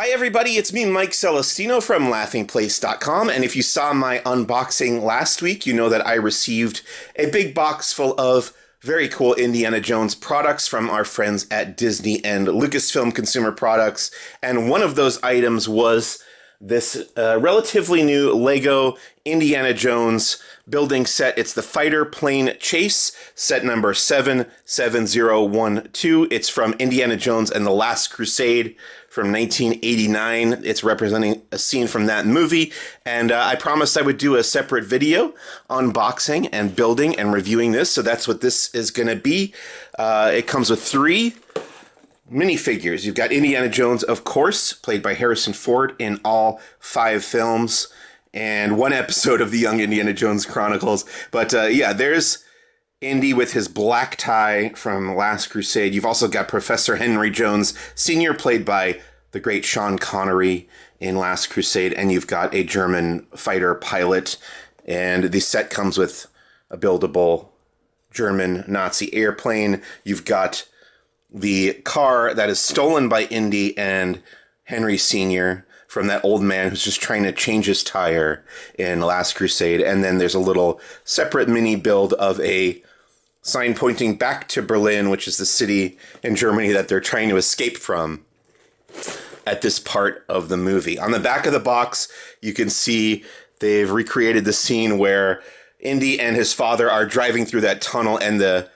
Hi everybody, it's me, Mike Celestino from laughingplace.com, and if you saw my unboxing last week, you know that I received a big box full of very cool Indiana Jones products from our friends at Disney and Lucasfilm Consumer Products, and one of those items was this relatively new Lego Indiana Jones building set. It's the Fighter Plane Chase, set number 77012. It's from Indiana Jones and the Last Crusade from 1989. It's representing a scene from that movie, and I promised I would do a separate video unboxing and building and reviewing this, so that's what this is going to be. It comes with 3 minifigures. You've got Indiana Jones, of course, played by Harrison Ford in all 5 films, and 1 episode of the Young Indiana Jones Chronicles. But yeah, there's Indy with his black tie from Last Crusade. You've also got Professor Henry Jones Sr., played by the great Sean Connery in Last Crusade, and you've got a German fighter pilot, and the set comes with a buildable German Nazi airplane. You've got the car that is stolen by Indy and Henry Sr. from that old man who's just trying to change his tire in Last Crusade. And then there's a little separate mini build of a sign pointing back to Berlin, which is the city in Germany that they're trying to escape from at this part of the movie. On the back of the box, you can see they've recreated the scene where Indy and his father are driving through that tunnel, and the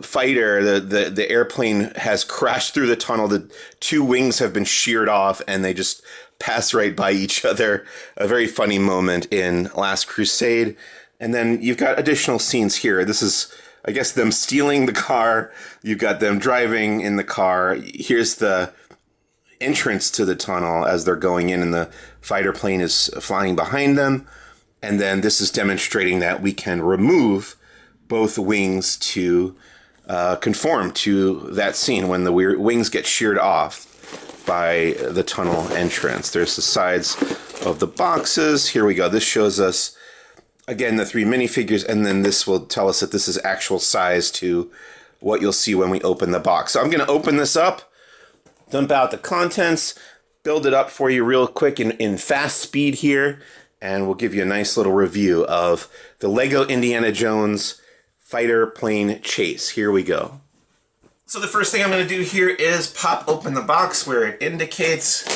fighter, the airplane has crashed through the tunnel. The 2 wings have been sheared off, and they just pass right by each other. A very funny moment in Last Crusade. And then you've got additional scenes here. This is, I guess, them stealing the car. You've got them driving in the car. Here's the entrance to the tunnel as they're going in, and the fighter plane is flying behind them. And then this is demonstrating that we can remove both wings to conform to that scene when the wings get sheared off by the tunnel entrance. There's the sides of the boxes. Here we go. This shows us, again, the 3 minifigures, and then this will tell us that this is actual size to what you'll see when we open the box. So I'm going to open this up, dump out the contents, build it up for you real quick in fast speed here, and we'll give you a nice little review of the Lego Indiana Jones Fighter Plane Chase. Here we go. So the first thing I'm going to do here is pop open the box where it indicates,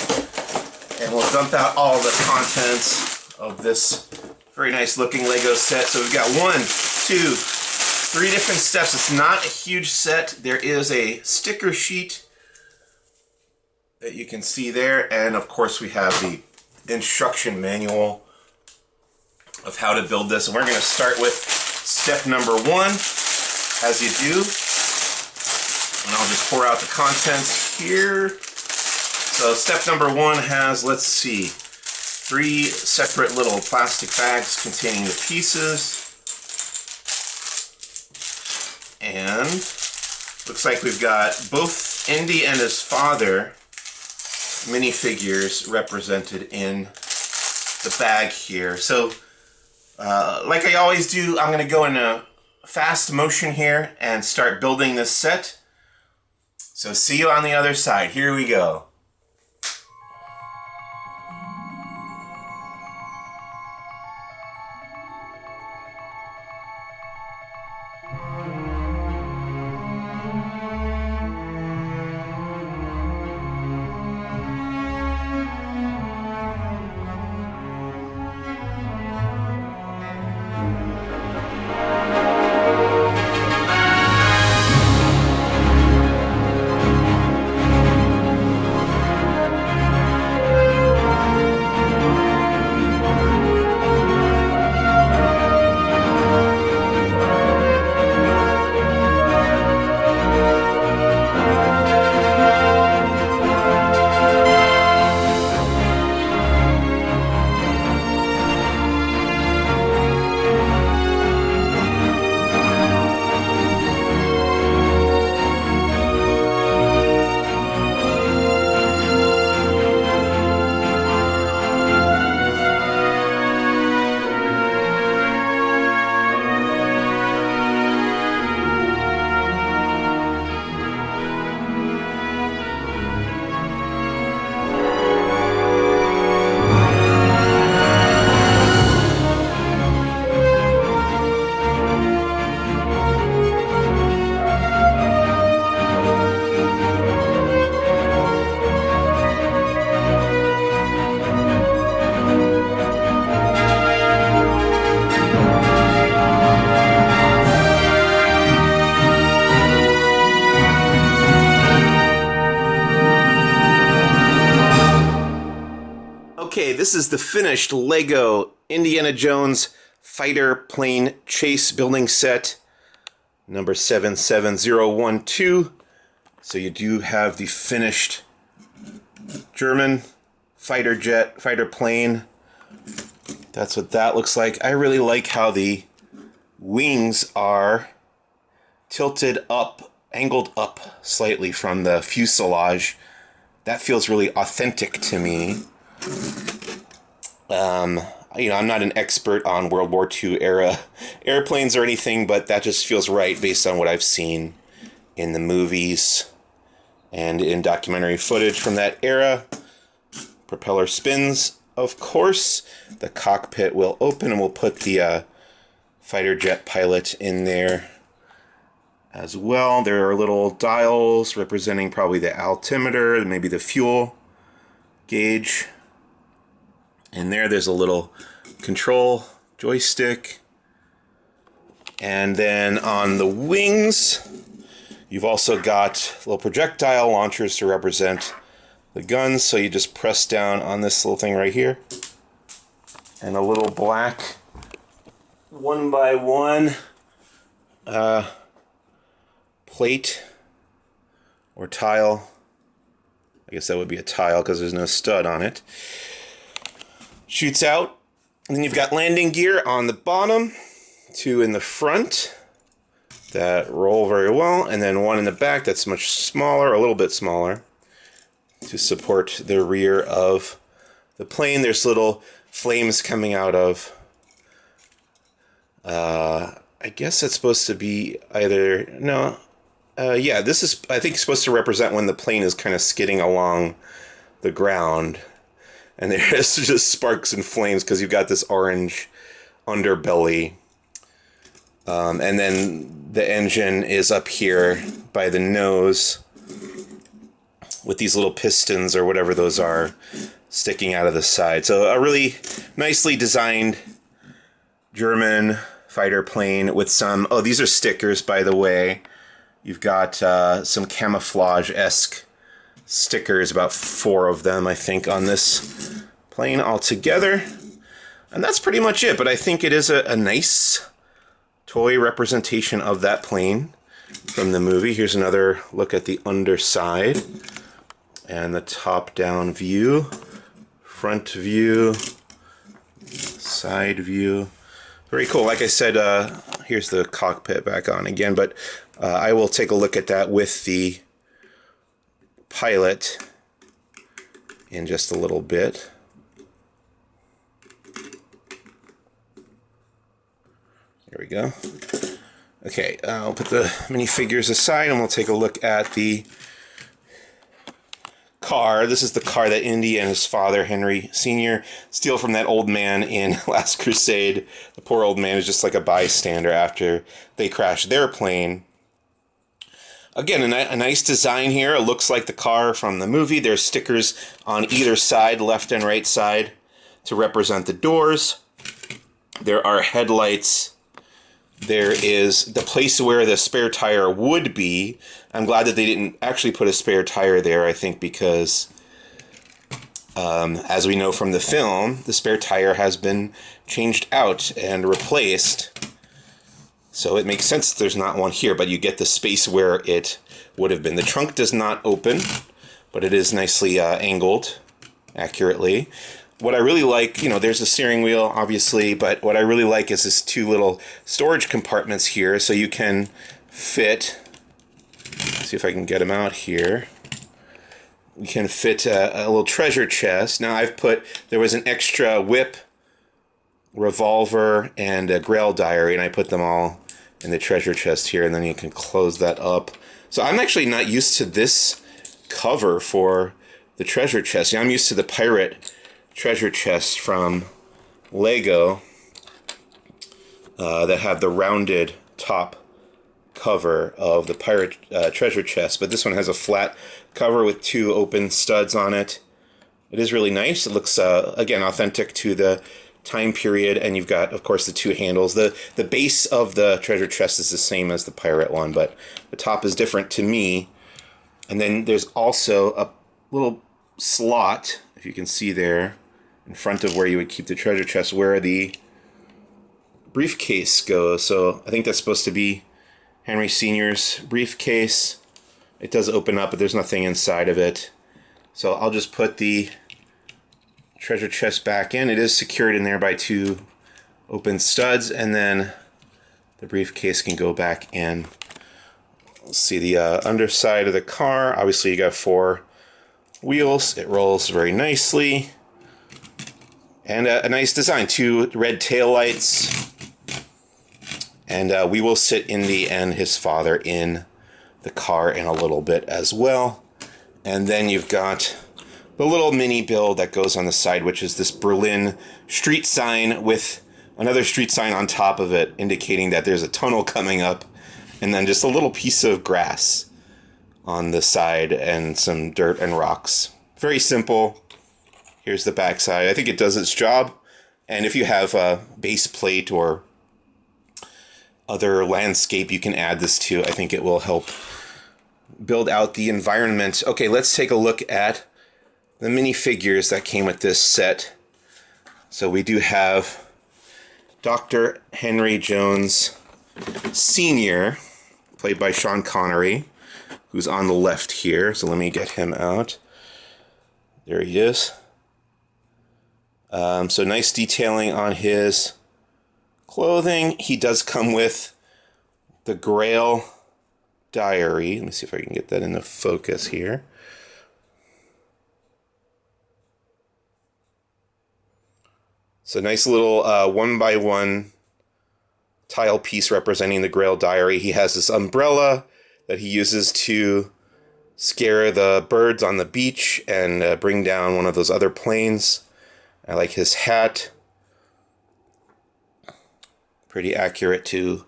and we'll dump out all the contents of this very nice looking Lego set. So we've got 1, 2, 3 different steps. It's not a huge set. There is a sticker sheet that you can see there, and of course we have the instruction manual of how to build this. And we're going to start with step number 1, as you do. And I'll just pour out the contents here. So step number 1 has, let's see, 3 separate little plastic bags containing the pieces. And looks like we've got both Indy and his father minifigures represented in the bag here. So like I always do, I'm going to go in a fast motion here and start building this set. So see you on the other side. Here we go. Okay, this is the finished Lego Indiana Jones fighter plane chase building set, number 77012. So you do have the finished German fighter jet, fighter plane. That's what that looks like. I really like how the wings are tilted up, angled up slightly from the fuselage. That feels really authentic to me. You know, I'm not an expert on World War II era airplanes or anything, but that just feels right based on what I've seen in the movies and in documentary footage from that era. Propeller spins, of course. The cockpit will open, and we'll put the fighter jet pilot in there as well. There are little dials representing probably the altimeter, maybe the fuel gauge. And there's a little control joystick. And then on the wings, you've also got little projectile launchers to represent the guns. So you just press down on this little thing right here. And a little black 1x1 plate or tile. I guess that would be a tile because there's no stud on it. Shoots out. And then you've got landing gear on the bottom, 2 in the front that roll very well, and then 1 in the back that's much smaller, a little bit smaller, to support the rear of the plane. There's little flames coming out of, I guess that's supposed to be either, no, yeah, this is, I think, supposed to represent when the plane is kind of skidding along the ground. And there's just sparks and flames because you've got this orange underbelly. And then the engine is up here by the nose with these little pistons or whatever those are sticking out of the side. So a really nicely designed German fighter plane with some... Oh, these are stickers, by the way. You've got some camouflage-esque stickers, about 4 of them, I think, on this plane altogether. And that's pretty much it, but I think it is a nice toy representation of that plane from the movie. Here's another look at the underside and the top-down view, front view, side view. Very cool. Like I said, here's the cockpit back on again, but I will take a look at that with the pilot in just a little bit. There we go. Okay, I'll put the minifigures aside and we'll take a look at the car. This is the car that Indy and his father, Henry Sr., steal from that old man in Last Crusade. The poor old man is just like a bystander after they crash their plane. Again, a nice design here. It looks like the car from the movie. There's stickers on either side, left and right side, to represent the doors. There are headlights. There is the place where the spare tire would be. I'm glad that they didn't actually put a spare tire there, I think, because as we know from the film, the spare tire has been changed out and replaced. So it makes sense that there's not one here, but you get the space where it would have been. The trunk does not open, but it is nicely angled accurately. What I really like, you know, there's a steering wheel, obviously, but what I really like is this 2 little storage compartments here, so you can fit, let's see if I can get them out here. You can fit a little treasure chest. Now I've put, there was an extra whip, revolver, and a Grail diary, and I put them all in the treasure chest here, and then you can close that up. So I'm actually not used to this cover for the treasure chest. You know, I'm used to the pirate treasure chests from Lego that have the rounded top cover of the pirate treasure chest, but this one has a flat cover with 2 open studs on it. It is really nice. It looks, again, authentic to the time period, and you've got, of course, the 2 handles. The base of the treasure chest is the same as the pirate one, but the top is different to me. And then there's also a little slot, if you can see there, in front of where you would keep the treasure chest, where the briefcase goes. So I think that's supposed to be Henry Sr.'s briefcase. It does open up, but there's nothing inside of it. So I'll just put the treasure chest back in. It is secured in there by 2 open studs, and then the briefcase can go back in. Let's see the underside of the car. Obviously you got 4 wheels. It rolls very nicely. And a nice design. 2 red taillights. And we will sit Indy and his father in the car in a little bit as well. And then you've got the little mini build that goes on the side, which is this Berlin street sign with another street sign on top of it, indicating that there's a tunnel coming up, and then just a little piece of grass on the side and some dirt and rocks. Very simple. Here's the back side. I think it does its job. And if you have a base plate or other landscape you can add this to, I think it will help build out the environment. Okay, let's take a look at the minifigures that came with this set. So we do have Dr. Henry Jones Sr., played by Sean Connery, who's on the left here. So let me get him out. There he is. So nice detailing on his clothing. He does come with the Grail diary. Let me see if I can get that into focus here. So nice little 1x1 tile piece representing the Grail diary. He has this umbrella that he uses to scare the birds on the beach and bring down one of those other planes. I like his hat. Pretty accurate to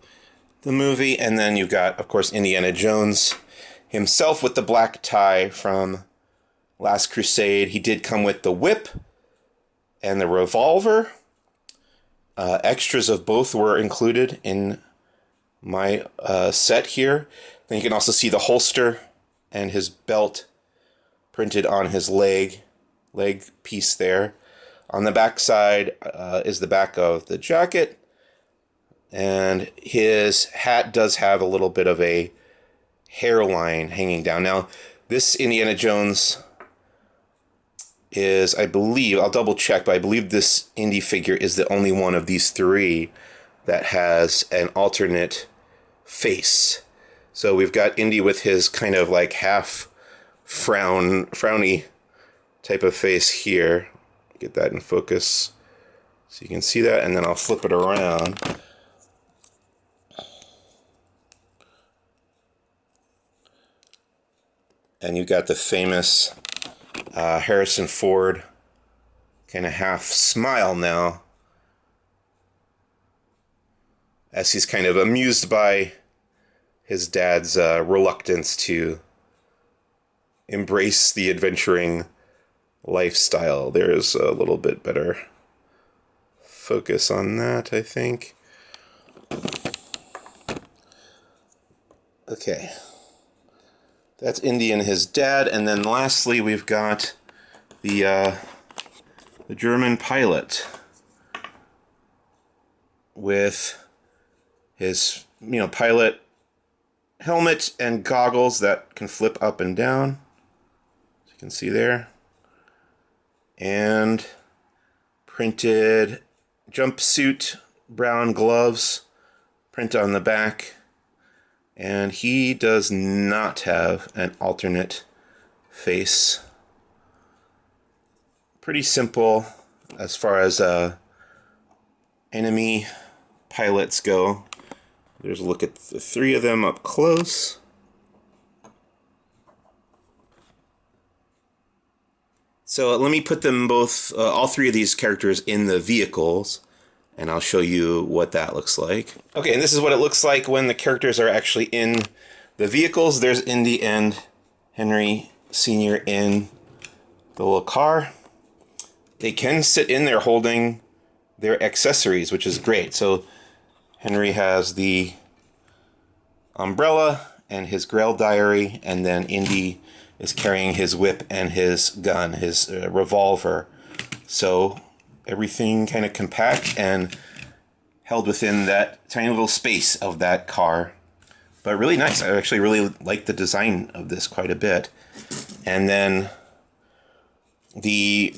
the movie. And then you've got, of course, Indiana Jones himself with the black tie from Last Crusade. He did come with the whip and the revolver. Extras of both were included in my set here. Then you can also see the holster and his belt printed on his leg piece there. On the back side is the back of the jacket. And his hat does have a little bit of a hairline hanging down. Now, this Indiana Jones is, I believe, I'll double check, but I believe this Indy figure is the only one of these 3 that has an alternate face. So we've got Indy with his kind of like half frowny type of face here. Get that in focus so you can see that, and then I'll flip it around. And you've got the famous Harrison Ford kind of half smile now, as he's kind of amused by his dad's reluctance to embrace the adventuring lifestyle. There's a little bit better focus on that, I think. Okay. That's Indy and his dad, and then lastly we've got the German pilot with his pilot helmet and goggles that can flip up and down, as you can see there, and printed jumpsuit, brown gloves, print on the back. And he does not have an alternate face. Pretty simple as far as enemy pilots go. There's a look at the 3 of them up close. So let me put them both, all 3 of these characters in the vehicles, and I'll show you what that looks like. Okay, and this is what it looks like when the characters are actually in the vehicles. There's Indy and Henry Sr. in the little car. They can sit in there holding their accessories, which is great. So Henry has the umbrella and his Grail diary, and then Indy is carrying his whip and his gun, his revolver. So everything kind of compact and held within that tiny little space of that car. But really nice. I actually really like the design of this quite a bit. And then the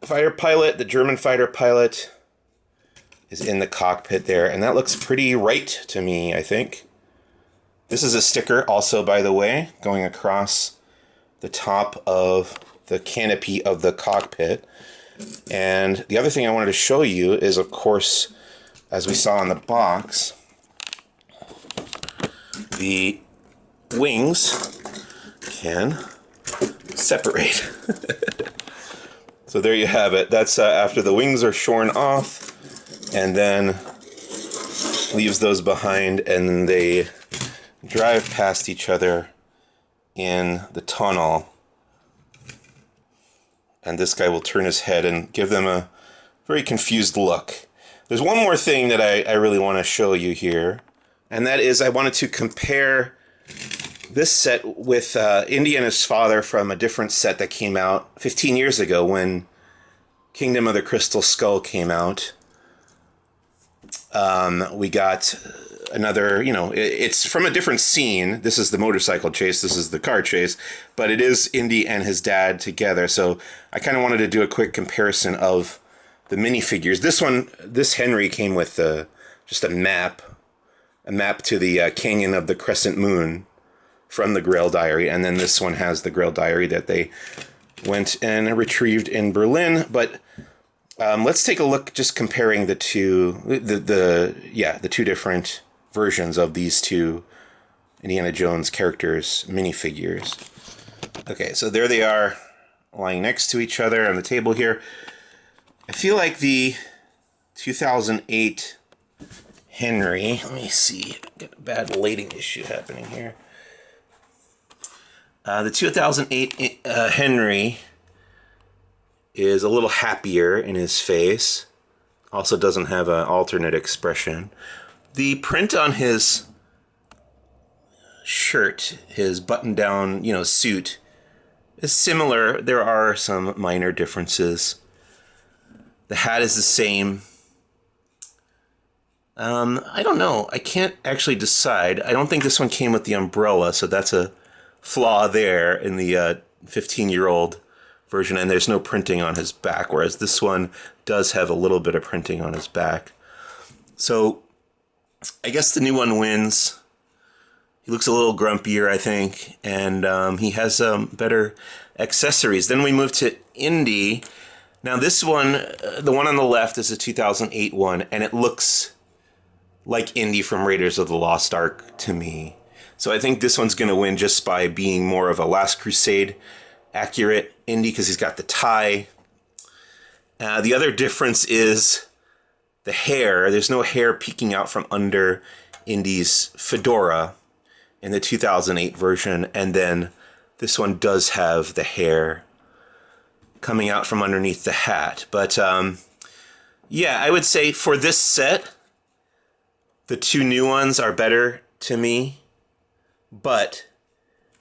fighter pilot, the German fighter pilot, is in the cockpit there. And that looks pretty right to me, I think. This is a sticker also, by the way, going across the top of the canopy of the cockpit. And the other thing I wanted to show you is, of course, as we saw in the box, the wings can separate. So there you have it. That's after the wings are shorn off, and then leaves those behind, and they drive past each other in the tunnel. And this guy will turn his head and give them a very confused look. There's one more thing that I really want to show you here, and that is I wanted to compare this set with Indy and his father from a different set that came out 15 years ago when Kingdom of the Crystal Skull came out. We got another, it's from a different scene. This is the motorcycle chase, this is the car chase, but it is Indy and his dad together. So I kind of wanted to do a quick comparison of the minifigures. This Henry came with just a map to the canyon of the Crescent Moon from the Grail Diary, and then this one has the Grail Diary that they went and retrieved in Berlin. But let's take a look, just comparing the two, the two different versions of these two Indiana Jones characters minifigures. Okay, so there they are, lying next to each other on the table here. I feel like the 2008 Henry, let me see, got a bad lighting issue happening here. The 2008 Henry is a little happier in his face. Also doesn't have an alternate expression. The print on his shirt, his button-down, suit, is similar. There are some minor differences. The hat is the same. I don't know. I can't actually decide. I don't think this one came with the umbrella, so that's a flaw there in the 15-year-old version, and there's no printing on his back, whereas this one does have a little bit of printing on his back. So I guess the new one wins. He looks a little grumpier, I think, and he has better accessories. Then we move to Indy. Now this one, the one on the left, is a 2008 one, and it looks like Indy from Raiders of the Lost Ark to me. So I think this one's going to win just by being more of a Last Crusade accurate Indy, because he's got the tie. The other difference is the hair. There's no hair peeking out from under Indy's fedora in the 2008 version, and then this one does have the hair coming out from underneath the hat. But yeah, I would say for this set, the two new ones are better to me. But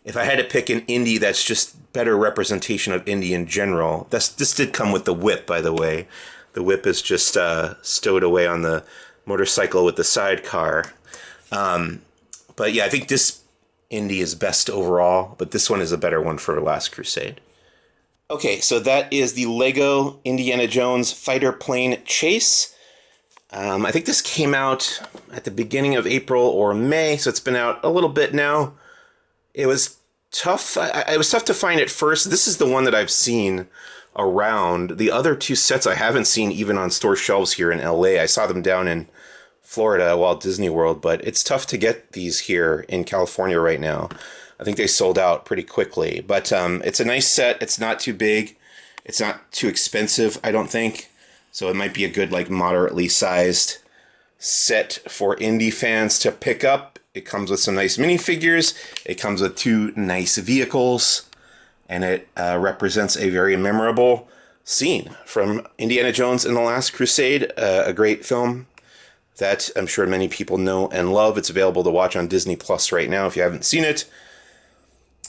if I had to pick an Indy that's just better representation of Indy in general, this did come with the whip, by the way. The whip is just stowed away on the motorcycle with the sidecar. But yeah, I think this Indy is best overall, but this one is a better one for Last Crusade. Okay, so that is the Lego Indiana Jones Fighter Plane Chase. I think this came out at the beginning of April or May, so it's been out a little bit now. It was tough. It was tough to find at first. This is the one that I've seen around. The other two sets I haven't seen even on store shelves here in LA. I saw them down in Florida, Walt Disney World, but it's tough to get these here in California right now. I think they sold out pretty quickly. But it's a nice set. It's not too big. It's not too expensive, I don't think. So it might be a good, moderately sized set for Indy fans to pick up. It comes with some nice minifigures. It comes with two nice vehicles. And it represents a very memorable scene from Indiana Jones and the Last Crusade, a great film that I'm sure many people know and love. It's available to watch on Disney Plus right now if you haven't seen it.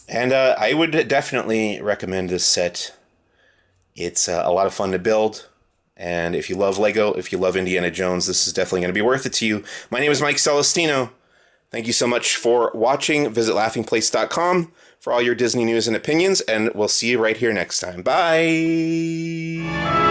And I would definitely recommend this set. It's a lot of fun to build. And if you love Lego, if you love Indiana Jones, this is definitely going to be worth it to you. My name is Mike Celestino. Thank you so much for watching. Visit laughingplace.com for all your Disney news and opinions, and we'll see you right here next time. Bye!